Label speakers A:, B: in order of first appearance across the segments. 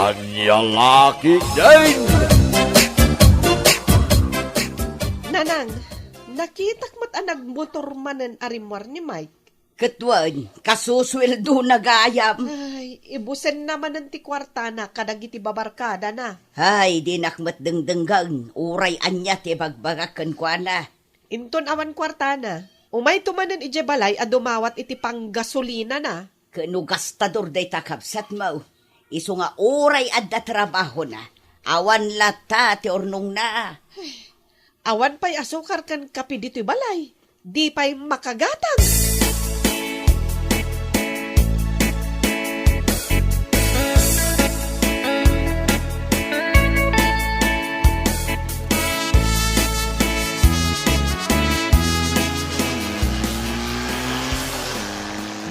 A: Kanyang aki din!
B: Nanang, nakitak mo't anag motor manen arimwar ni Mike.
C: Katwan, kasusweldo na gayam.
B: Ay, ibusen naman ng ti kwarta na kadagiti babarkada na.
C: Hay, di nakmat dengdenggang, uray anya ti bagbagakan kwa na.
B: Inton awan kwarta na, umay tumanen ije balay a dumawat iti pang gasolina na.
C: Kano gastador day takapsat mo. Iso nga uray adda trabaho na. Awan lata ti ornong na.
B: Awan pa'y asukar kan kapi dito'y balay. Di pa'y makagatang.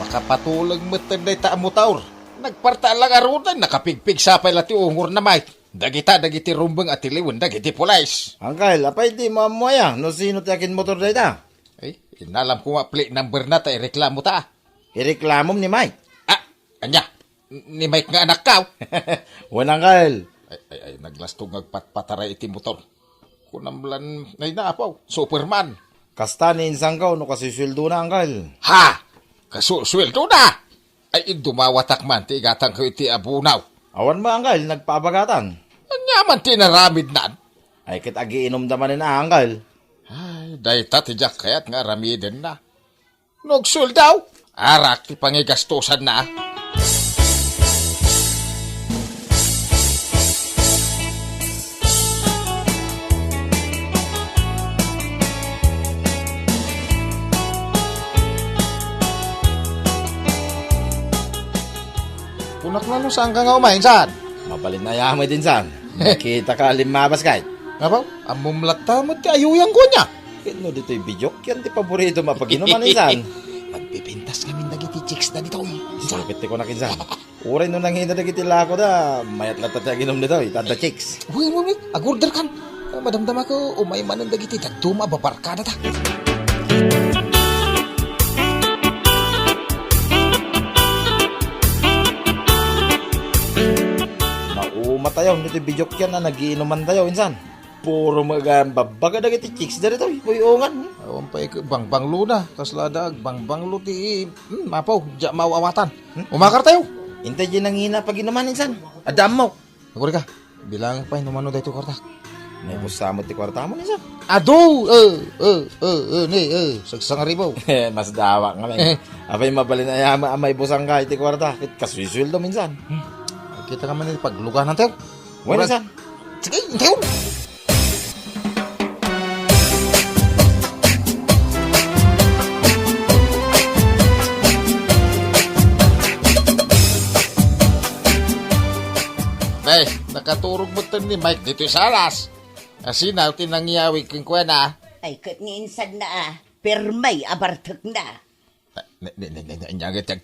D: Makapatulag matanday ta amutaur. Nagparta lang arunan, nakapigpig sapay lati ungur na may. Dagiti rumbang at iliwan, dagiti pulais.
E: Angkal, apay di mamuaya, no sino tiyakin motor day ta?
D: Ay, inalam ko nga plate number na ta, ireklamo ta.
E: Ireklamom ni Mike.
D: Ah, anya, ni Mike nga anak ka.
E: Wan angkal.
D: Ay, naglastong ngagpatpataray iti motor. Kunamlan, ay naapaw, Superman.
E: Kasta ni insang ka, no kasi sweldo na angkal.
D: Ha! Kasusweldo na! Ay, dumawatak man, ti igatang ko iti abunaw.
E: Awan mo angkal, nagpabagatan.
D: Anya man tinaramid nan.
E: Ay kit agiinom daman na angkal.
D: Ay, dayta ti jak kayat nga ramiden na. Nogsul daw, arak ti pangigastusan na. Punak na no, saan ka nga umahin, saan?
E: Mabalin na yamay din san. Nakita ka limabas kahit.
D: Abaw, amumlat ta mo ti ayuyang ko niya.
E: Kino dito'y bidyok, yan ti paborito mapaginuman insan.
D: Magpipintas kami nagiti chicks na dito.
E: Sakit ti ko na kinsan. Uray no nang hinadagiti lako da, mayat latat na ginom nito, itada chicks.
D: Uy, agorder kan. Madamdam ako, umay man ang dagiti tagtuma, babarkada ta.
E: Nauma tayo, nito bidyok yan na nagiinuman tayo insan. Puro magababaga dagiti chicks da rito, buyongan.
D: Awan pa bangbang luna, kaslada, bangbang luti, mapaw, diya mawawatan. Umakar tayo.
E: Intay dyan ang hina pag inuman insan. Adam mo.
D: Agori ka, bilang pa, numano dahito kwarta.
E: May musamot ti kwarta mo insan.
D: Ado, sagsang ribaw.
E: Mas dawa nga men. Apay mabalin na yama amay busang ka iti kwarta. Kit kaswisweldo minsan.
D: Kita ka man iti pagluganan tayo.
E: Bueno insan.
D: Sige, tayo. Ay, nakaturog mo ito ni Mike dito sa alas. Asinaw, tinangyawi kong kwena.
C: Ay, kat ni insan na permay abartag na.
D: Nyaga tag.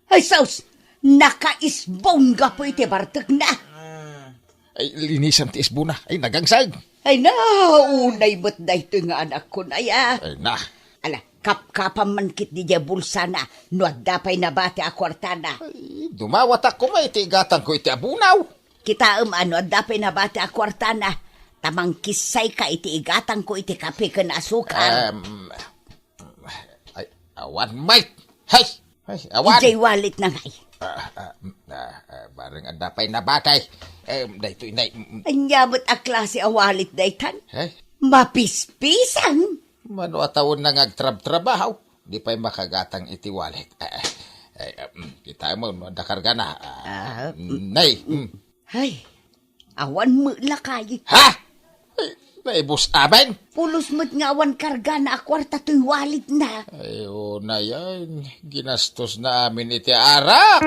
C: Ay, saus, nakaisbongga po iti bartag na.
D: Ay, linisan ti isbuna. Ay, nagangsag.
C: Ay, naunay mo't na ito nga anak ko na ya.
D: Ay, na.
C: Ala, kapkapam man kit di dya bulsa na, no dapay na bati akwarta na.
D: Ay, dumawat ako may itiigatan ko iti abunaw.
C: Kita ano, dapay na bati akwarta na, tamang kisay ka iti igatan ko iti kape ka na asukar.
D: Ay, awan, Mike. Hay, awan.
C: Ijay walit na ngay.
D: Barang ang dapay na batay. Dahito inay.
C: Anyamot a klase awalit daytan.
D: Hey,
C: Mapispisang.
D: mano atawon na ngagtrab-trabaho. Di pa'y makagatang iti wallet. Kita mo, dakarga na. Nay.
C: Ay, awan mo lakay.
D: Ha? Ay, naibus amin?
C: Pulos mo't nga awan karga na akwarta to'y walit na.
D: Ay, na yan. Ginastos na amin iti arak.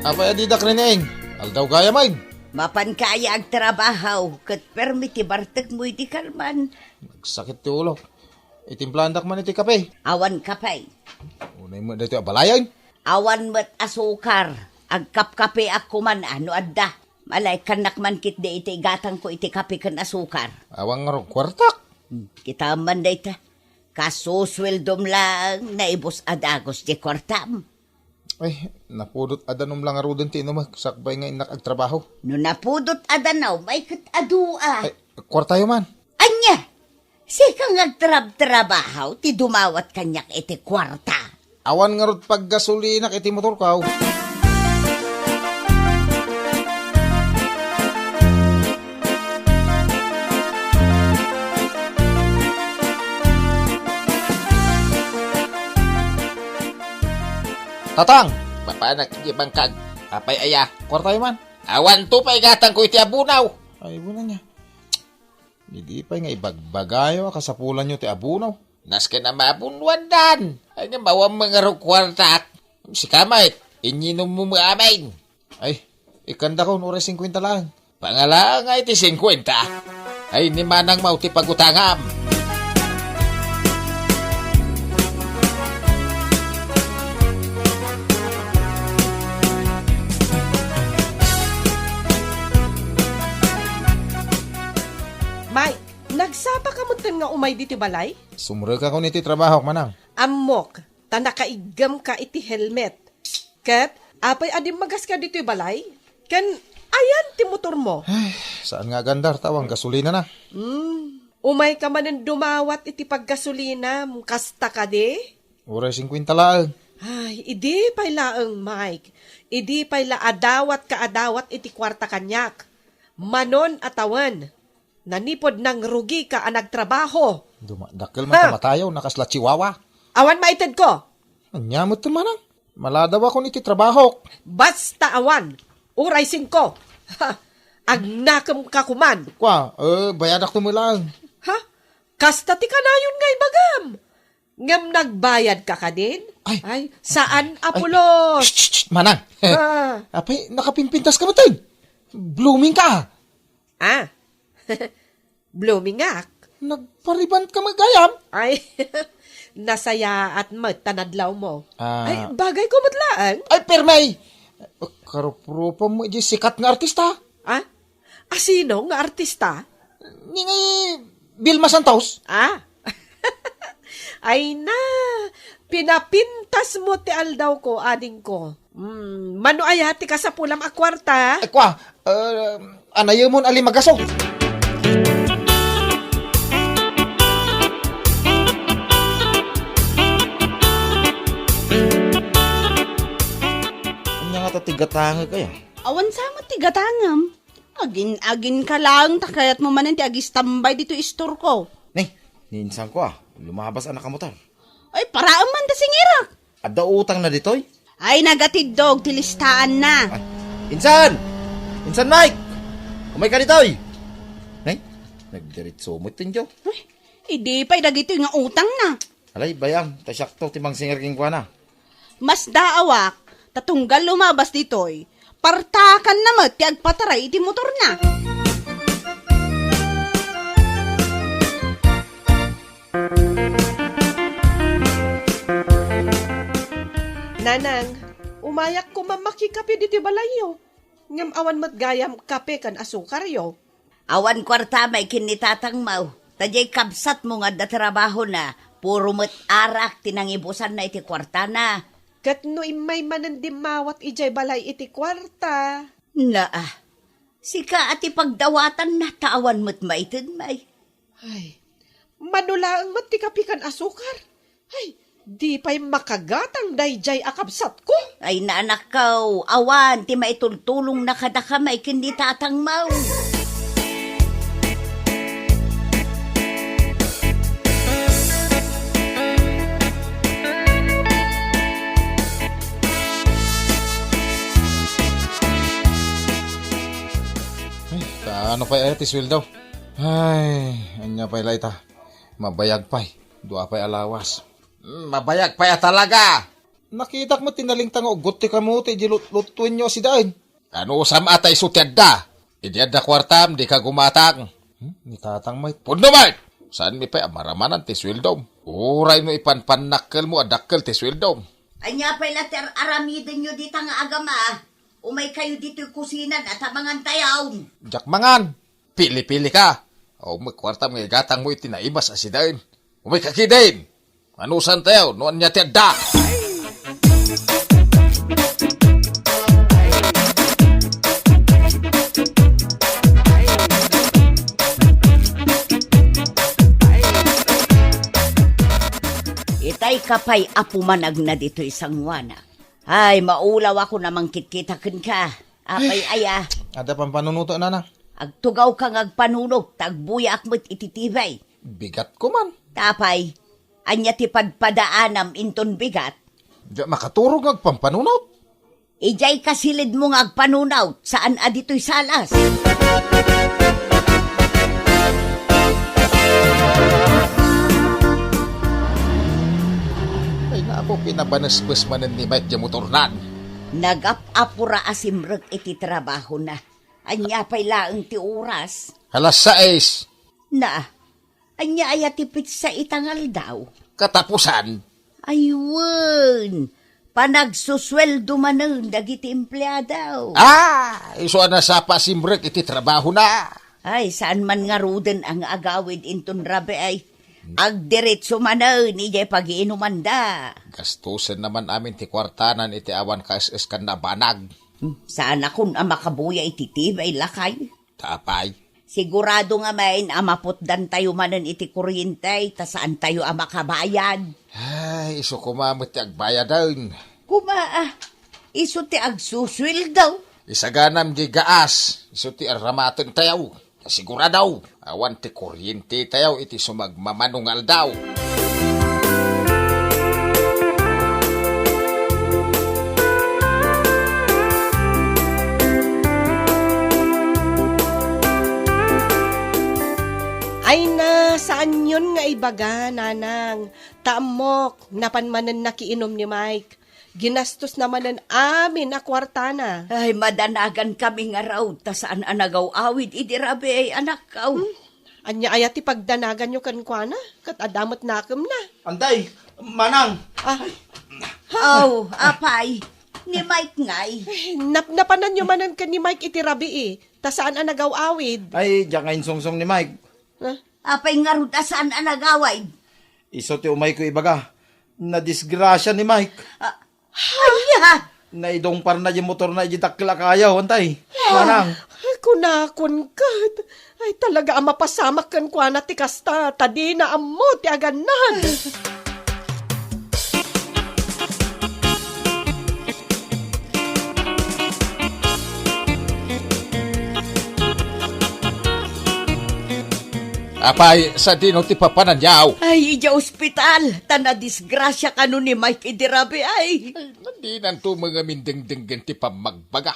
D: Apay adidak rineng. Aldaw gaya main.
C: Mapan kaya ang trabaho, kat permiti bartag mo iti karman.
D: Nagsakit ti ulo. Itimplandak man iti kape.
C: Awan kapay.
D: Unay mo dito abalayan.
C: Awan mo't asukar. Agkap-kape ako man ano adda. Malay kanak man kit de iti gatang ko iti kape kan asukar.
D: Awang nga ron kwartak.
C: Kita man day ta. Kasusweldom lang na ibos adagos di kwartam.
D: Ay, napudot adanum lang arudon tino magsakbay nga inak agtrabaho.
C: No napudot adanaw, may kat adua.
D: Ay, kwartayo man.
C: Anya, sikang agtrab-trabahaw, ti dumawat kanyak iti kwarta.
D: Awan nga rod paggasolina iti motor ko. Tatang, papanak ibang kag. Apay aya, kwartayo man. Awan to pa'y gatang ko iti abunaw. Ay, abunaw niya. Hindi pa'y nga ibagbagayo kasapulan nyo ti abunaw. Nas ka na mabunwan dan. Ay nga bawang mga kwartak. Si kamay, inyinom mo mga amain. Ay, ikanda ko, nura 50 lang. Pangala nga iti 50. Ay, ni manang mau ti pagutangam.
B: Mike, nagsapa ka mo nga umay diti balay?
D: Sumura ka ko niti trabaho, manang.
B: Amok, ta nakaigam ka iti helmet. Kat, apay adim magas ka dito balay? Kan, ayan ti motor mo.
D: Ay, saan nga gandar, tawang gasolina na.
B: Umay ka man ang dumawat iti paggasolina, kasta ka di?
D: Ura 50 lang.
B: Ay, idi pay laeng, Mike. Idi pay la adawat ka adawat iti kwarta kanyak. Manon atawan. Nanipod ng rugi ka ang nagtrabaho.
D: Dakil man tamatayaw, nakasla chihuahua.
B: Awan maited ko.
D: Anyamot to manang. Maladaw ako niti trabaho.
B: Basta awan. Uray 5. Agnakam ka kuman.
D: Kwa, bayadak to mo lang.
B: Ha? Kasta ti kanayon ngay bagam. Ngam nagbayad ka ka din?
D: Ay.
B: Saan, Apolos?
D: Shh, manang.
B: Ah.
D: Apay, nakapimpintas ka matay. Blooming ka.
B: Ah. Blooming nga.
D: Nagpariband ka magayam.
B: Ay, nasaya at magtanadlaw mo.
D: Ah.
B: Ay, bagay ko matlaan.
D: Ay, permay. Karupropa mo, di sikat nga artista.
B: Ah? Sino nga artista?
D: Ni Vilma Santos.
B: Ah? Ay na, pinapintas mo ti aldaw ko, ading ko. Mano ayati ka sa pulam akwarta?
D: Ay, kwa, anayo mo alimagasok.
E: Anya nga tatigatanga kaya.
F: Awan sama ti gatangam. Agin ka lang, takayat mo manan ti agis tambay dito istor ko.
E: Nih, ninsan ko lumabas anak ka motor.
F: Ay, paraan man da singirak.
E: Adda utang na ditoy.
F: Ay, nagatid dog, tilistaan na.
E: Ay, Insan! Insan Mike! Umay ka ditoy! Nay, nagdiritso mo tinjo.
F: Ay, hindi pa'y dagito nga utang na.
E: Alay, bayam, tasyak to timang singer king kwa na.
F: Mas daawak, tatunggal lumabas ditoy. Partakan na mo, ti agpataray iti motor na.
B: Nanang, umayak ko mamakikapi diti balayo. Ngam awan matgayam kape kan asukar yo.
C: Awan kwarta may kinitatang mau. Tajay kabsat mo nga da trabaho na. Puro met arak tinangibusan na iti kwarta na.
B: Kat no imay manandimawat ijay balay iti kwarta.
C: Sika ati pagdawatan na taawan met maitin may.
B: Ay, manulaang matikapi kan asukar. Ay, di pa'y makagatang dayjay akabsat ko.
C: Ay naanak kaw, awan, ti maitultulong na kadaka may kinitatang mau.
D: Ano pa iti sweldo? Ay, anya pa ita. Mabayag pa'y. Dua pa'y alawas. Mabayag pa'y talaga. Nakita mo tinalingtang ugot ti kamuti di lutuin nyo si dain. Ano usam atay sutyad da? Idiad da kwartam, di ka gumatang. Ni tatang may. Puno may! Saan mi pa'y amaramanan ti sweldo? Uray mo ipanpanakkel mo adakkel ti sweldo.
C: Anya pa'y later aramidin nyo di nga agama. Umay kayo dito'y kusinan at hamangan tayaw.
D: Jakmangan, pili-pili ka. O magkwarta mga gatang mo itinaibas asidain. Umay kakidin. Anusan tayo, noon niya tiyada.
C: Itay kapay apumanag na dito isang wana. Ay, maulaw ako namang kitkitakin ka. Apay aya,
D: Ada pang panunuto na.
C: agtugaw kang agpanunog, tagbuyak mo't ititibay.
D: Bigat ko man.
C: Tapay, anya ti padpadaanam inton bigat,
D: Di makaturog ang pampanunot.
C: ijay kasilid mo nga agpanunaw, saan adito'y salas.
D: Ay napo pinabanasbas manan ni Mike di motornan.
C: Nagap-apura asimrag iti trabaho na. Anya pa'y laang ti oras.
D: Alas 6.
C: Na, anya ayatipit sa itangal daw.
D: Katapusan.
C: Ayun, panagsusweldo manan dagiti empleyadaw.
D: Iso na sa pasimrek iti trabaho na.
C: Ay, saan man nga ruden ang agawid inton rabe ay. Agdiretso manan, ijay pag-iinuman da.
D: Gastusan naman amin ti kwartanan iti awan kas kan na banag.
C: Sana kun ang makabuya ititibay lakay.
D: Tapay.
C: Sigurado nga main amaputdan tayo manan iti kuryente, ta saan tayo ang makabayad.
D: Ay, iso kumamit ti agbayadan.
C: Kumaa, iso ti agsuswil daw.
D: Isaganam di gaas. Iso ti aramaton tayaw. Kasigura daw. Awan ti kuryente tayaw iti sumagmamanungal daw.
B: Ay na, saan yun nga ibaga, nanang? Taamok, napanmanan nakiinom ni Mike. Ginastos namanan amin na kwartana.
C: Ay, madanagan kami nga raw, ta saan anagaw awid, idirabe ay anak kaw.
B: Anya ayati pagdanagan nyo kankwana, kat adamot nakam na.
E: Anday, manang.
C: Aw, apay, ni Mike ngay.
B: Napanan nyo manan ka ni Mike itirabi eh. Ta saan anagaw awid?
E: Ay, diyan ngayon song ni Mike.
B: Huh?
C: Apay nga ro, ta saan anagaway.
E: Iso ti umay ko ibaga. Na disgrasya ni Mike.
C: Aya,
E: Naidong par na yung motor na ijitakla kayaw, antay. Manang.
B: Ay, kunakon kat. Ay, talaga ang mapasamak kankwana ti kasta. Tadi na amo ti aganan.
D: Apay, sa dino ti papananyaw.
C: ay, ija ospital, ta na disgrasya ka nun ni Mike idirabe ay.
D: Ay, nandinan to mga mindeng-denggen ti pamagbaga.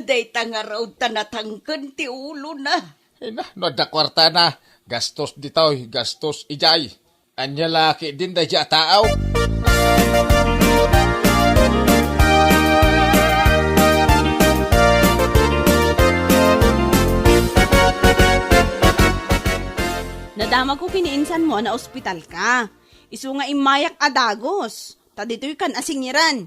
C: Day ta nga raw, ta natangken ti ulo na.
D: Ay na, no da kwarta na. Gastos ditoy, gastos ijay. Anya laki din da dya taaw.
F: Nadama ko kiniinsan mo na ospital ka. Isu nga imayak adagos. Ta dito'y kan asingiran.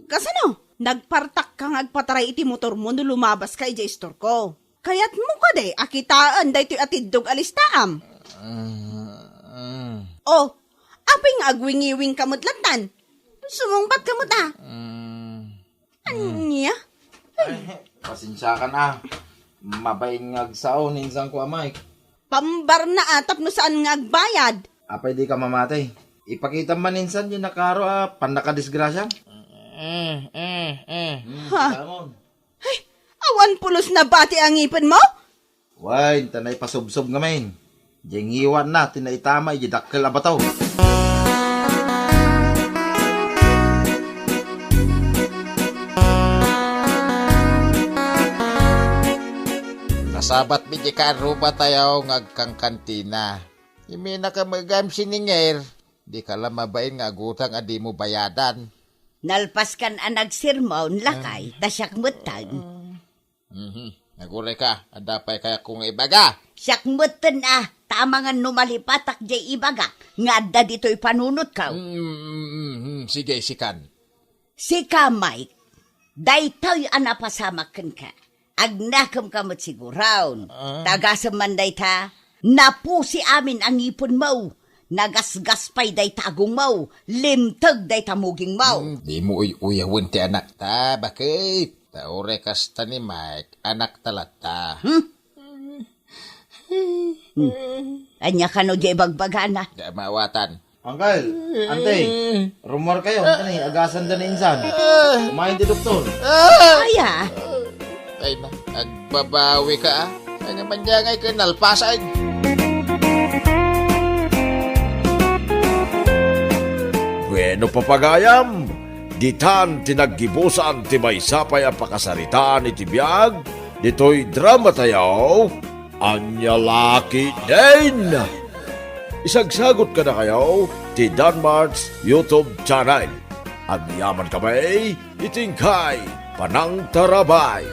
F: Kasano? Nagpartak kang agpataray iti motor mo no lumabas ka ija store ko. Kayat mo ka de, akitaan daytoy atidog alistaam. Oh, apay nga agwingiwing kamot lantan. Sumungbat kamot ah. Anya?
E: Pasensya ka na. Mabayng agsaon, insang ko Mike.
F: Pambar na atap no saan nga agbayad.
E: Apay di ka mamatay. Ipakita man insan yung nakaro, pandakadisgrasya. Tamon.
F: Awan pulos na bati ang ipin mo?
E: Why, tanay pasubsob nga main. Diyang iwan na, tinaitama, idakkel abataw.
D: Nasabat mi di ka ruba tayo ngagkang kantina. Imi na ka magam sininger. Di ka lang mabain nga gutang adi mo bayadan.
C: Nalpas kan anag sirmaon lakay, tasyak mutan.
D: Naguray ka, adapay kaya kung ibaga.
C: Siyak mutan tama nga numalipatak jay ibaga, nga adda dito'y panunot ka.
D: Sige, sikan.
C: Si ka, Mike, Daytoy anapasamakan ka. Agnakam ka mo't siguraw. Tagasam man dayta, napusi amin ang ipon mo. Nagasgas pa'y dayta agong mo. Limtag dayta muging mo.
D: Di mo uyawin ti anak ta, bakit? Taore kasta ni Mike, anak talata.
C: Anya ka no di bagbagana.
D: Da mawatan.
E: Uncle, ante, rumor kayo. Ano agasan da na insan. Kumain ti doktor.
C: Aya,
D: Ay na, agbabawi ka ah. Ay naman niya ngay kinalpasan.
A: Bueno papagayam, ditan tinaggibusan ti may sapay ang pakasaritaan iti biyag, dito'y drama tayo, anya laki din. Isagsagot ka na kayo ti Danmarks YouTube channel. Ang yaman kamay, itingkay, panang tarabay.